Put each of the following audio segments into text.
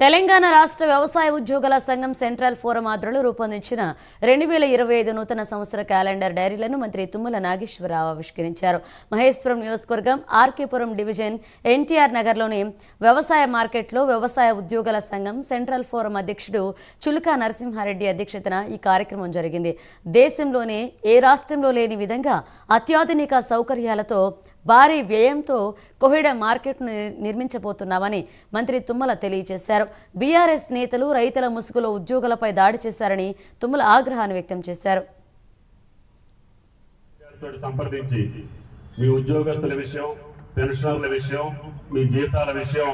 తెలంగాణ రాష్ట్ర వ్యవసాయ ఉద్యోగుల సంఘం సెంట్రల్ ఫోరం ఆధ్వర్యంలో రూపొందించిన 2025 నూతన సంవత్సర క్యాలెండర్ డైరీలను మంత్రి తుమ్మల నాగేశ్వరరావు ఆవిష్కరించారు. మహేశ్వరం నియోజకవర్గం ఆర్కేపురం డివిజన్ ఎన్టీఆర్ నగర్లోని వ్యవసాయ మార్కెట్లో వ్యవసాయ ఉద్యోగుల సంఘం సెంట్రల్ ఫోరం అధ్యక్షుడు చులకా నరసింహారెడ్డి అధ్యక్షతన ఈ కార్యక్రమం జరిగింది. దేశంలోనే ఏ రాష్ట్రంలో లేని విధంగా అత్యాధునిక సౌకర్యాలతో భారీ వ్యయంతో కోహిడ మార్కెట్ను నిర్మించబోతున్నామని మంత్రి తుమ్మల తెలియజేశారు. బీఆర్ఎస్ నేతలు రైతుల ముసుగులో ఉద్యోగులపై దాడి చేశారని తుమ్మల ఆగ్రహాన్ని వ్యక్తం చేశారు. సంప్రదించి మీ ఉద్యోగస్తుల విషయం, పెన్షనర్ల విషయం, మీ జీతాల విషయం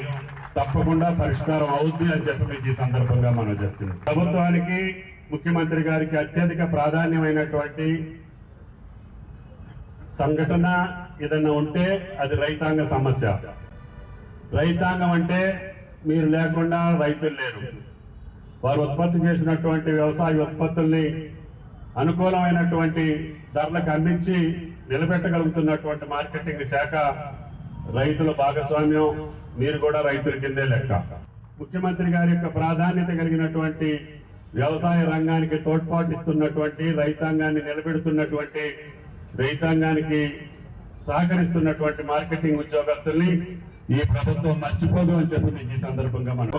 తప్పకుండా పరిష్కారం అవుతుంది అని చెప్పి మీకు ఈ సందర్భంగా మనం చేస్తున్నాం. ప్రభుత్వానికి, ముఖ్యమంత్రి గారికి అత్యధిక ప్రాధాన్యమైనటువంటి సంఘటన ఏదన్నా ఉంటే అది రైతాంగ సమస్య. రైతాంగం అంటే మీరు లేకుండా రైతులు లేరు. వారు ఉత్పత్తి చేసినటువంటి వ్యవసాయ ఉత్పత్తుల్ని అనుకూలమైనటువంటి ధరలకు అందించి నిలబెట్టగలుగుతున్నటువంటి మార్కెటింగ్ శాఖ రైతుల భాగస్వామ్యం. మీరు కూడా రైతుల కిందే లెక్క. ముఖ్యమంత్రి గారి యొక్క ప్రాధాన్యత కలిగినటువంటి వ్యవసాయ రంగానికి తోడ్పాటిస్తున్నటువంటి, రైతాంగాన్ని నిలబెడుతున్నటువంటి, రైతాంగానికి సహకరిస్తున్నటువంటి మార్కెటింగ్ ఉద్యోగస్తుల్ని ఈ ప్రభుత్వం మర్చిపోదు అని చెప్పి ఈ సందర్భంగా మనం